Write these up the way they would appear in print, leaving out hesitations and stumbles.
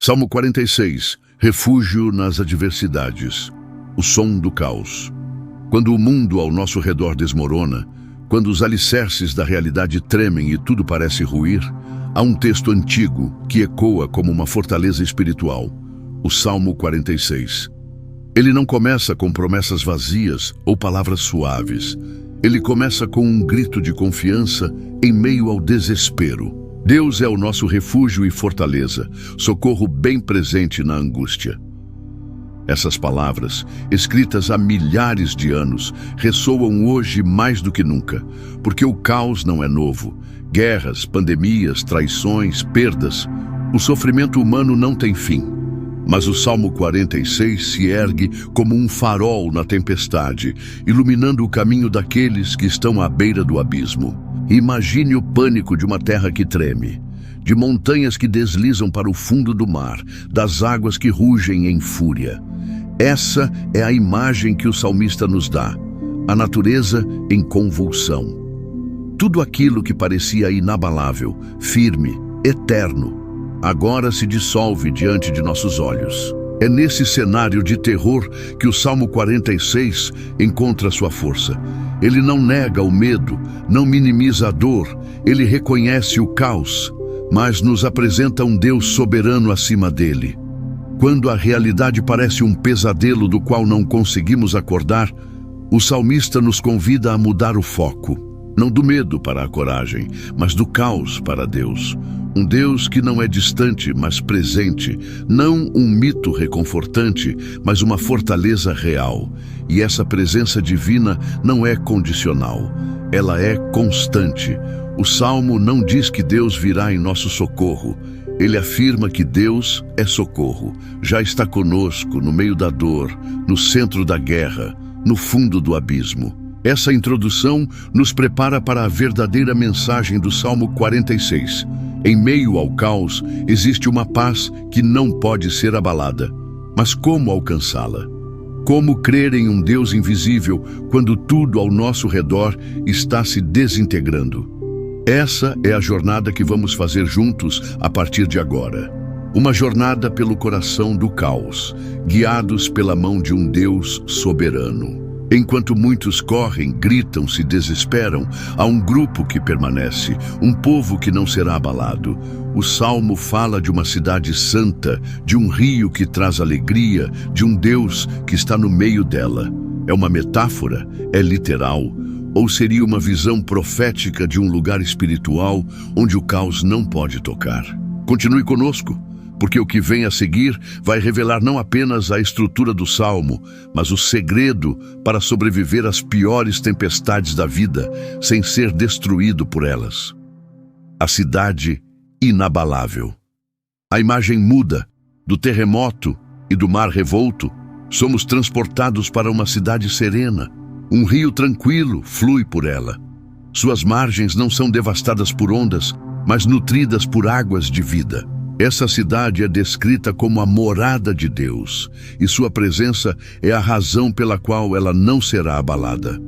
Salmo 46, refúgio nas adversidades, o som do caos. Quando o mundo ao nosso redor desmorona, quando os alicerces da realidade tremem e tudo parece ruir, há um texto antigo que ecoa como uma fortaleza espiritual, o Salmo 46. Ele não começa com promessas vazias ou palavras suaves. Ele começa com um grito de confiança em meio ao desespero. Deus é o nosso refúgio e fortaleza, socorro bem presente na angústia. Essas palavras, escritas há milhares de anos, ressoam hoje mais do que nunca, porque o caos não é novo. Guerras, pandemias, traições, perdas. O sofrimento humano não tem fim. Mas o Salmo 46 se ergue como um farol na tempestade, iluminando o caminho daqueles que estão à beira do abismo. Imagine o pânico de uma terra que treme, de montanhas que deslizam para o fundo do mar, das águas que rugem em fúria. Essa é a imagem que o salmista nos dá, a natureza em convulsão. Tudo aquilo que parecia inabalável, firme, eterno, agora se dissolve diante de nossos olhos. É nesse cenário de terror que o Salmo 46 encontra sua força. Ele não nega o medo, não minimiza a dor, ele reconhece o caos, mas nos apresenta um Deus soberano acima dele. Quando a realidade parece um pesadelo do qual não conseguimos acordar, o salmista nos convida a mudar o foco. Não do medo para a coragem, mas do caos para Deus. Um Deus que não é distante, mas presente. Não um mito reconfortante, mas uma fortaleza real. E essa presença divina não é condicional. Ela é constante. O Salmo não diz que Deus virá em nosso socorro. Ele afirma que Deus é socorro. Já está conosco no meio da dor, no centro da guerra, no fundo do abismo. Essa introdução nos prepara para a verdadeira mensagem do Salmo 46. Em meio ao caos, existe uma paz que não pode ser abalada. Mas como alcançá-la? Como crer em um Deus invisível quando tudo ao nosso redor está se desintegrando? Essa é a jornada que vamos fazer juntos a partir de agora. Uma jornada pelo coração do caos, guiados pela mão de um Deus soberano. Enquanto muitos correm, gritam, se desesperam, há um grupo que permanece, um povo que não será abalado. O Salmo fala de uma cidade santa, de um rio que traz alegria, de um Deus que está no meio dela. É uma metáfora? É literal? Ou seria uma visão profética de um lugar espiritual onde o caos não pode tocar? Continue conosco, porque o que vem a seguir vai revelar não apenas a estrutura do Salmo, mas o segredo para sobreviver às piores tempestades da vida, sem ser destruído por elas. A cidade inabalável. A imagem muda, do terremoto e do mar revolto, somos transportados para uma cidade serena. Um rio tranquilo flui por ela. Suas margens não são devastadas por ondas, mas nutridas por águas de vida. Essa cidade é descrita como a morada de Deus, e sua presença é a razão pela qual ela não será abalada.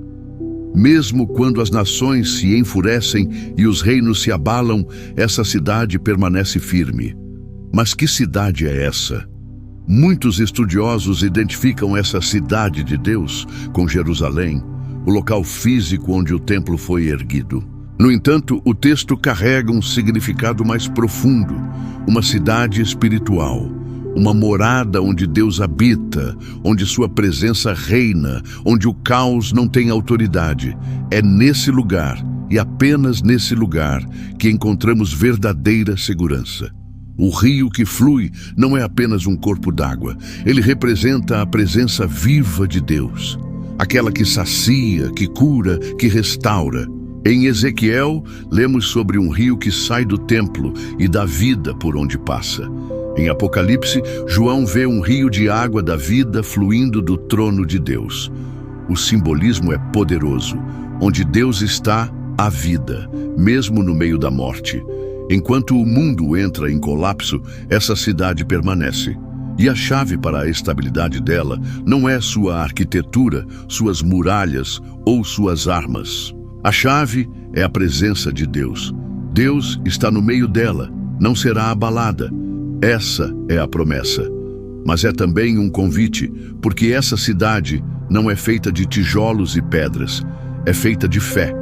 Mesmo quando as nações se enfurecem e os reinos se abalam, essa cidade permanece firme. Mas que cidade é essa? Muitos estudiosos identificam essa cidade de Deus com Jerusalém, o local físico onde o templo foi erguido. No entanto, o texto carrega um significado mais profundo, uma cidade espiritual, uma morada onde Deus habita, onde sua presença reina, onde o caos não tem autoridade. É nesse lugar, e apenas nesse lugar, que encontramos verdadeira segurança. O rio que flui não é apenas um corpo d'água, ele representa a presença viva de Deus, aquela que sacia, que cura, que restaura. Em Ezequiel, lemos sobre um rio que sai do templo e dá vida por onde passa. Em Apocalipse, João vê um rio de água da vida fluindo do trono de Deus. O simbolismo é poderoso. Onde Deus está, há vida, mesmo no meio da morte. Enquanto o mundo entra em colapso, essa cidade permanece. E a chave para a estabilidade dela não é sua arquitetura, suas muralhas ou suas armas. A chave é a presença de Deus. Deus está no meio dela, não será abalada. Essa é a promessa. Mas é também um convite, porque essa cidade não é feita de tijolos e pedras, é feita de fé.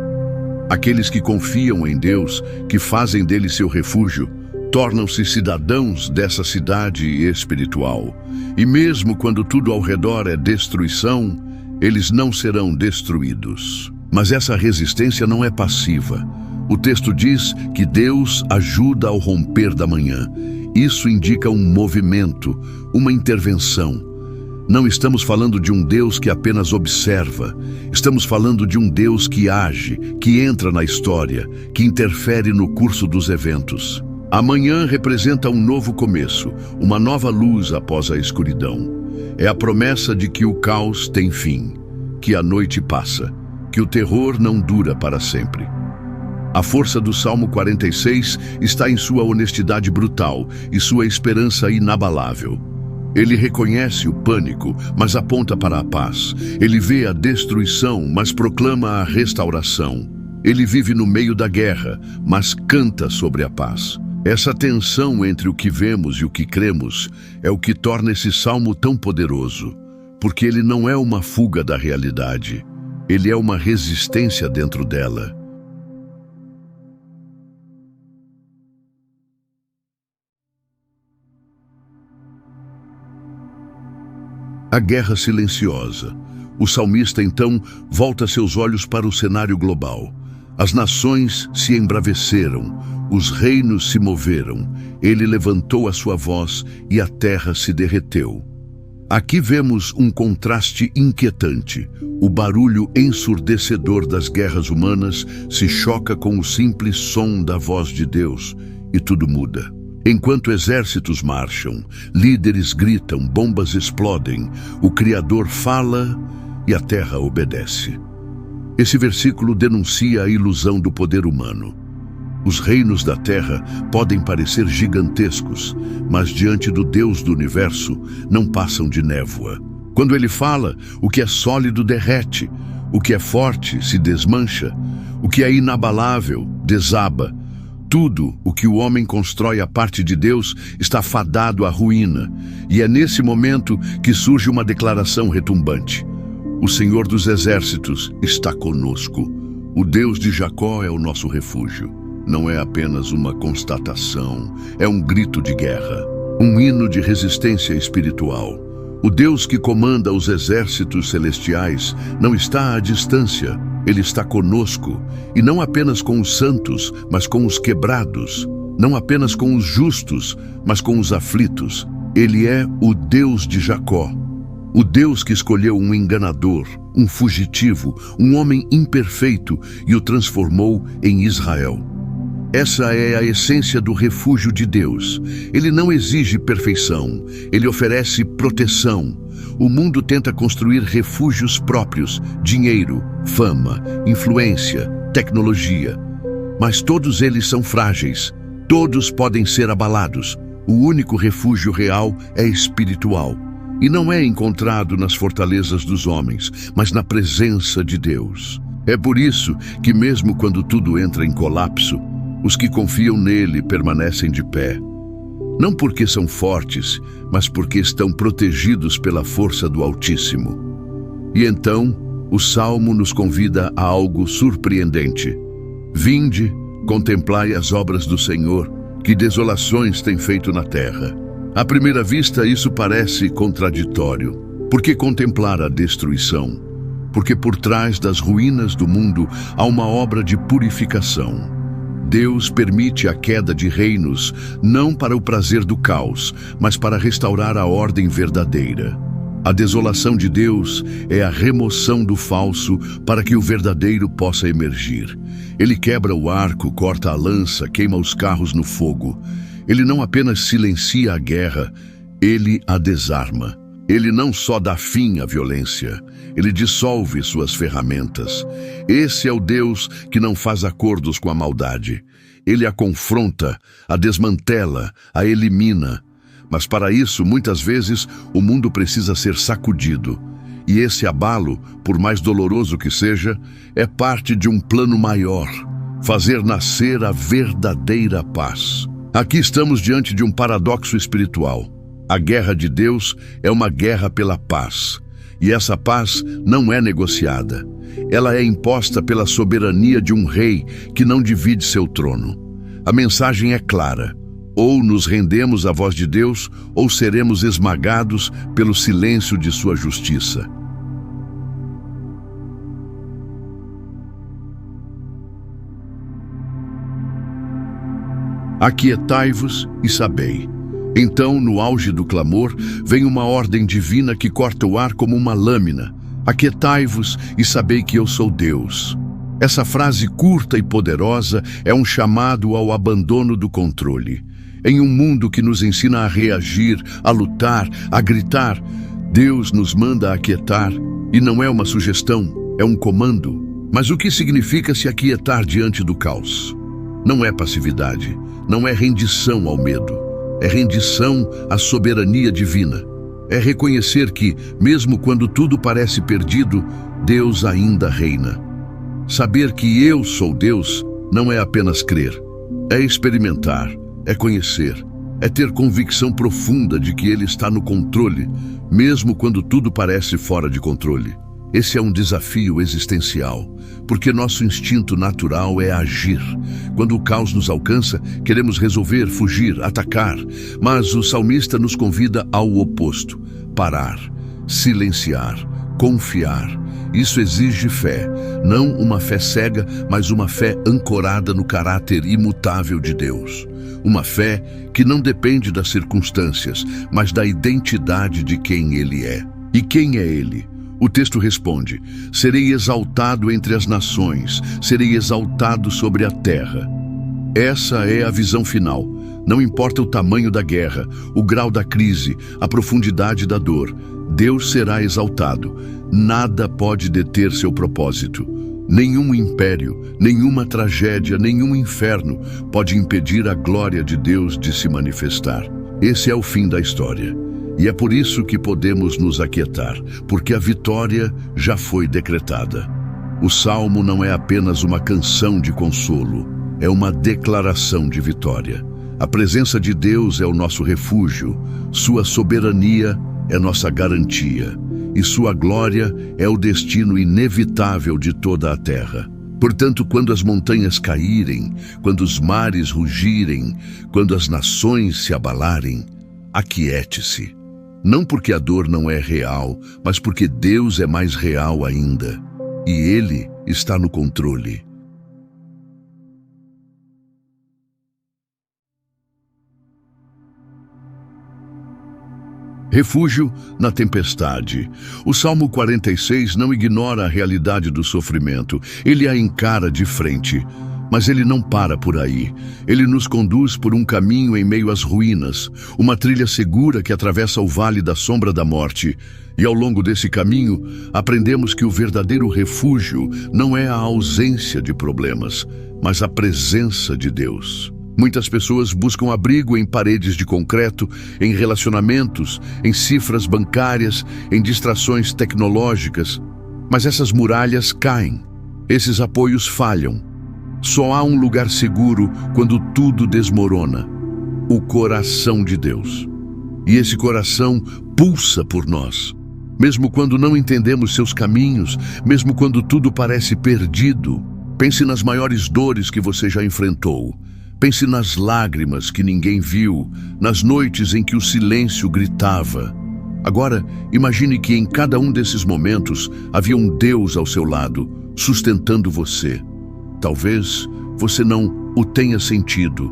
Aqueles que confiam em Deus, que fazem dele seu refúgio, tornam-se cidadãos dessa cidade espiritual. E mesmo quando tudo ao redor é destruição, eles não serão destruídos. Mas essa resistência não é passiva. O texto diz que Deus ajuda ao romper da manhã. Isso indica um movimento, uma intervenção. Não estamos falando de um Deus que apenas observa. Estamos falando de um Deus que age, que entra na história, que interfere no curso dos eventos. A manhã representa um novo começo, uma nova luz após a escuridão. É a promessa de que o caos tem fim, que a noite passa, que o terror não dura para sempre. A força do Salmo 46 está em sua honestidade brutal e sua esperança inabalável. Ele reconhece o pânico, mas aponta para a paz. Ele vê a destruição, mas proclama a restauração. Ele vive no meio da guerra, mas canta sobre a paz. Essa tensão entre o que vemos e o que cremos é o que torna esse salmo tão poderoso, porque ele não é uma fuga da realidade, ele é uma resistência dentro dela. A guerra silenciosa. O salmista então volta seus olhos para o cenário global. As nações se embraveceram, os reinos se moveram, ele levantou a sua voz e a terra se derreteu. Aqui vemos um contraste inquietante. O barulho ensurdecedor das guerras humanas se choca com o simples som da voz de Deus e tudo muda. Enquanto exércitos marcham, líderes gritam, bombas explodem, o Criador fala e a terra obedece. Esse versículo denuncia a ilusão do poder humano. Os reinos da terra podem parecer gigantescos, mas diante do Deus do universo não passam de névoa. Quando ele fala, o que é sólido derrete, o que é forte se desmancha, o que é inabalável desaba. Tudo o que o homem constrói à parte de Deus está fadado à ruína, e é nesse momento que surge uma declaração retumbante. O Senhor dos Exércitos está conosco. O Deus de Jacó é o nosso refúgio. Não é apenas uma constatação, é um grito de guerra, um hino de resistência espiritual. O Deus que comanda os exércitos celestiais não está à distância, ele está conosco, e não apenas com os santos, mas com os quebrados, não apenas com os justos, mas com os aflitos. Ele é o Deus de Jacó, o Deus que escolheu um enganador, um fugitivo, um homem imperfeito e o transformou em Israel. Essa é a essência do refúgio de Deus. Ele não exige perfeição, ele oferece proteção. O mundo tenta construir refúgios próprios, dinheiro, fama, influência, tecnologia. Mas todos eles são frágeis, todos podem ser abalados. O único refúgio real é espiritual. E não é encontrado nas fortalezas dos homens, mas na presença de Deus. É por isso que mesmo quando tudo entra em colapso, os que confiam nele permanecem de pé. Não porque são fortes, mas porque estão protegidos pela força do Altíssimo. E então, o Salmo nos convida a algo surpreendente. Vinde, contemplai as obras do Senhor, que desolações tem feito na terra. À primeira vista, isso parece contraditório. Por que contemplar a destruição? Porque por trás das ruínas do mundo há uma obra de purificação. Deus permite a queda de reinos, não para o prazer do caos, mas para restaurar a ordem verdadeira. A desolação de Deus é a remoção do falso para que o verdadeiro possa emergir. Ele quebra o arco, corta a lança, queima os carros no fogo. Ele não apenas silencia a guerra, ele a desarma. Ele não só dá fim à violência, ele dissolve suas ferramentas. Esse é o Deus que não faz acordos com a maldade. Ele a confronta, a desmantela, a elimina. Mas para isso, muitas vezes, o mundo precisa ser sacudido. E esse abalo, por mais doloroso que seja, é parte de um plano maior: fazer nascer a verdadeira paz. Aqui estamos diante de um paradoxo espiritual. A guerra de Deus é uma guerra pela paz. E essa paz não é negociada. Ela é imposta pela soberania de um rei que não divide seu trono. A mensagem é clara. Ou nos rendemos à voz de Deus, ou seremos esmagados pelo silêncio de sua justiça. Aquietai-vos e sabei. Então, no auge do clamor, vem uma ordem divina que corta o ar como uma lâmina. Aquietai-vos e sabei que eu sou Deus. Essa frase curta e poderosa é um chamado ao abandono do controle. Em um mundo que nos ensina a reagir, a lutar, a gritar, Deus nos manda aquietar, e não é uma sugestão, é um comando. Mas o que significa se aquietar diante do caos? Não é passividade, não é rendição ao medo, é rendição à soberania divina. É reconhecer que, mesmo quando tudo parece perdido, Deus ainda reina. Saber que eu sou Deus não é apenas crer, é experimentar, é conhecer, é ter convicção profunda de que Ele está no controle, mesmo quando tudo parece fora de controle. Esse é um desafio existencial, porque nosso instinto natural é agir. Quando o caos nos alcança, queremos resolver, fugir, atacar. Mas o salmista nos convida ao oposto: parar, silenciar, confiar. Isso exige fé, não uma fé cega, mas uma fé ancorada no caráter imutável de Deus. Uma fé que não depende das circunstâncias, mas da identidade de quem Ele é. E quem é Ele? O texto responde: serei exaltado entre as nações, serei exaltado sobre a terra. Essa é a visão final. Não importa o tamanho da guerra, o grau da crise, a profundidade da dor, Deus será exaltado. Nada pode deter seu propósito. Nenhum império, nenhuma tragédia, nenhum inferno pode impedir a glória de Deus de se manifestar. Esse é o fim da história. E é por isso que podemos nos aquietar, porque a vitória já foi decretada. O Salmo não é apenas uma canção de consolo, é uma declaração de vitória. A presença de Deus é o nosso refúgio, sua soberania é nossa garantia, e sua glória é o destino inevitável de toda a terra. Portanto, quando as montanhas caírem, quando os mares rugirem, quando as nações se abalarem, aquiete-se. Não porque a dor não é real, mas porque Deus é mais real ainda. E Ele está no controle. Refúgio na tempestade. O Salmo 46 não ignora a realidade do sofrimento. Ele a encara de frente. Mas ele não para por aí. Ele nos conduz por um caminho em meio às ruínas, uma trilha segura que atravessa o vale da sombra da morte. E ao longo desse caminho, aprendemos que o verdadeiro refúgio não é a ausência de problemas, mas a presença de Deus. Muitas pessoas buscam abrigo em paredes de concreto, em relacionamentos, em cifras bancárias, em distrações tecnológicas. Mas essas muralhas caem, esses apoios falham. Só há um lugar seguro quando tudo desmorona: o coração de Deus. E esse coração pulsa por nós. Mesmo quando não entendemos seus caminhos, mesmo quando tudo parece perdido, pense nas maiores dores que você já enfrentou. Pense nas lágrimas que ninguém viu, nas noites em que o silêncio gritava. Agora, imagine que em cada um desses momentos havia um Deus ao seu lado, sustentando você. Talvez você não o tenha sentido,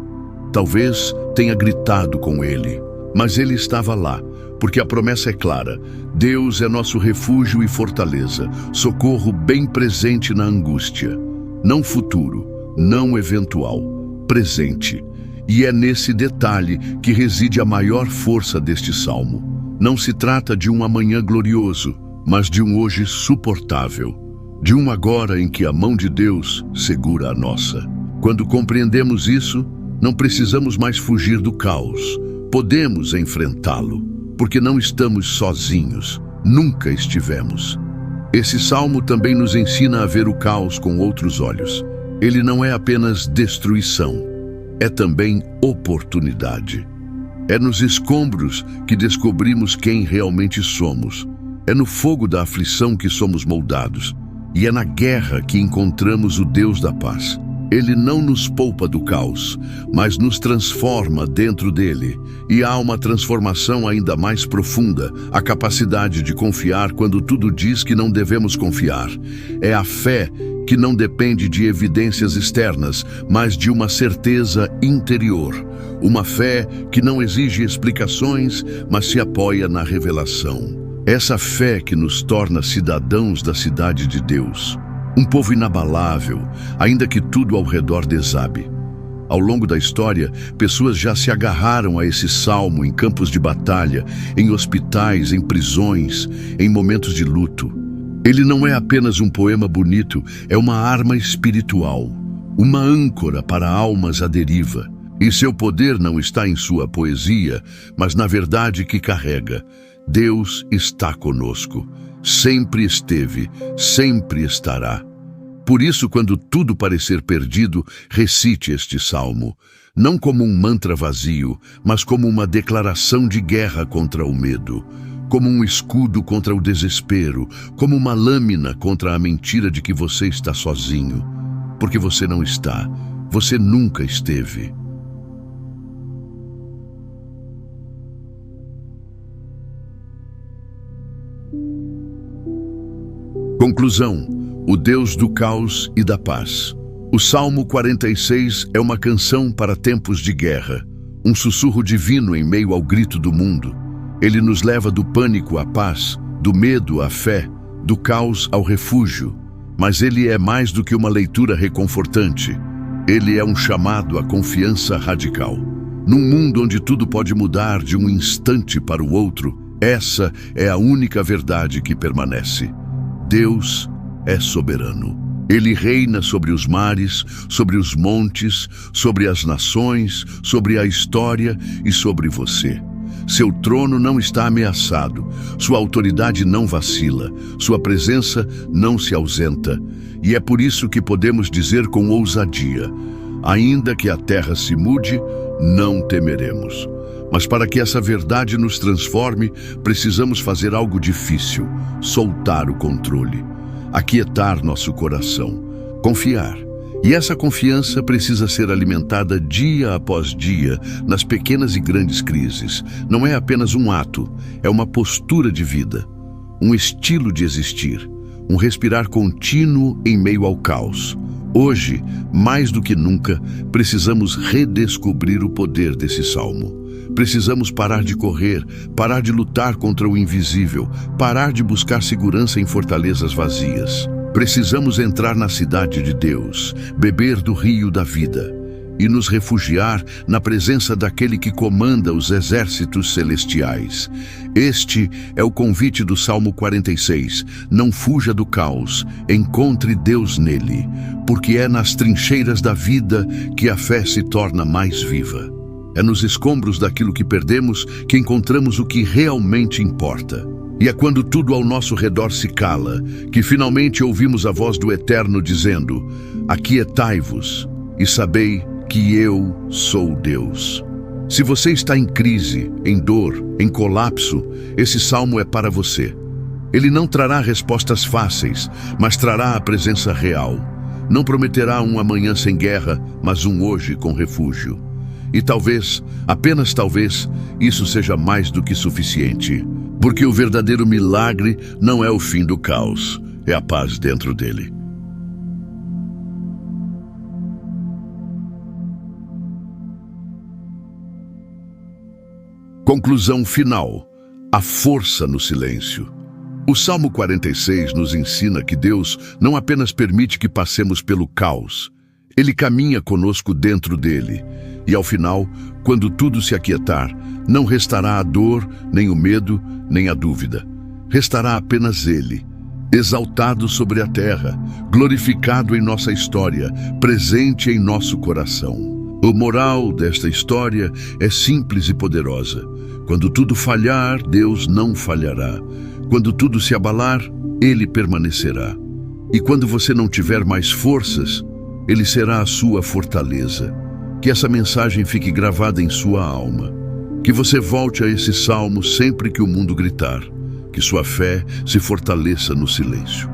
talvez tenha gritado com Ele, mas Ele estava lá, porque a promessa é clara: Deus é nosso refúgio e fortaleza, socorro bem presente na angústia. Não futuro, não eventual, presente. E é nesse detalhe que reside a maior força deste salmo. Não se trata de um amanhã glorioso, mas de um hoje suportável. De um agora em que a mão de Deus segura a nossa. Quando compreendemos isso, não precisamos mais fugir do caos. Podemos enfrentá-lo, porque não estamos sozinhos. Nunca estivemos. Esse salmo também nos ensina a ver o caos com outros olhos. Ele não é apenas destruição. é também oportunidade. É nos escombros que descobrimos quem realmente somos. É no fogo da aflição que somos moldados. E é na guerra que encontramos o Deus da paz. Ele não nos poupa do caos, mas nos transforma dentro dele. E há uma transformação ainda mais profunda, a capacidade de confiar quando tudo diz que não devemos confiar. É a fé que não depende de evidências externas, mas de uma certeza interior. Uma fé que não exige explicações, mas se apoia na revelação. Essa fé que nos torna cidadãos da cidade de Deus. Um povo inabalável, ainda que tudo ao redor desabe. Ao longo da história, pessoas já se agarraram a esse salmo em campos de batalha, em hospitais, em prisões, em momentos de luto. Ele não é apenas um poema bonito, é uma arma espiritual, uma âncora para almas à deriva. E seu poder não está em sua poesia, mas na verdade que carrega. Deus está conosco. Sempre esteve, sempre estará. Por isso, quando tudo parecer perdido, recite este salmo, não como um mantra vazio, mas como uma declaração de guerra contra o medo, como um escudo contra o desespero, como uma lâmina contra a mentira de que você está sozinho, porque você não está, você nunca esteve. Conclusão: o Deus do caos e da paz. O Salmo 46 é uma canção para tempos de guerra, um sussurro divino em meio ao grito do mundo. Ele nos leva do pânico à paz, do medo à fé, do caos ao refúgio. Mas ele é mais do que uma leitura reconfortante. Ele é um chamado à confiança radical. Num mundo onde tudo pode mudar de um instante para o outro, essa é a única verdade que permanece. Deus é soberano. Ele reina sobre os mares, sobre os montes, sobre as nações, sobre a história e sobre você. Seu trono não está ameaçado, sua autoridade não vacila, sua presença não se ausenta. E é por isso que podemos dizer com ousadia: ainda que a terra se mude, não temeremos. Mas para que essa verdade nos transforme, precisamos fazer algo difícil: soltar o controle, aquietar nosso coração, confiar. E essa confiança precisa ser alimentada dia após dia, nas pequenas e grandes crises. Não é apenas um ato, é uma postura de vida, um estilo de existir, um respirar contínuo em meio ao caos. Hoje, mais do que nunca, precisamos redescobrir o poder desse salmo. Precisamos parar de correr, parar de lutar contra o invisível, parar de buscar segurança em fortalezas vazias. Precisamos entrar na cidade de Deus, beber do rio da vida e nos refugiar na presença daquele que comanda os exércitos celestiais. Este é o convite do Salmo 46. Não fuja do caos, encontre Deus nele, porque é nas trincheiras da vida que a fé se torna mais viva. É nos escombros daquilo que perdemos que encontramos o que realmente importa. E é quando tudo ao nosso redor se cala, que finalmente ouvimos a voz do Eterno dizendo: aquietai-vos e sabei que eu sou Deus. Se você está em crise, em dor, em colapso, esse salmo é para você. Ele não trará respostas fáceis, mas trará a presença real. Não prometerá um amanhã sem guerra, mas um hoje com refúgio. E talvez, apenas talvez, isso seja mais do que suficiente. Porque o verdadeiro milagre não é o fim do caos, é a paz dentro dele. Conclusão final: a força no silêncio. O Salmo 46 nos ensina que Deus não apenas permite que passemos pelo caos, Ele caminha conosco dentro dele. E ao final, quando tudo se aquietar, não restará a dor, nem o medo, nem a dúvida. Restará apenas Ele, exaltado sobre a terra, glorificado em nossa história, presente em nosso coração. O moral desta história é simples e poderosa. Quando tudo falhar, Deus não falhará. Quando tudo se abalar, Ele permanecerá. E quando você não tiver mais forças, Ele será a sua fortaleza. Que essa mensagem fique gravada em sua alma. Que você volte a esse salmo sempre que o mundo gritar. Que sua fé se fortaleça no silêncio.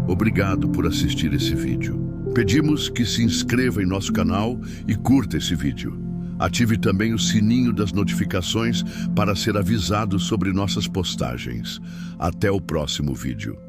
Obrigado por assistir esse vídeo. Pedimos que se inscreva em nosso canal e curta esse vídeo. Ative também o sininho das notificações para ser avisado sobre nossas postagens. Até o próximo vídeo.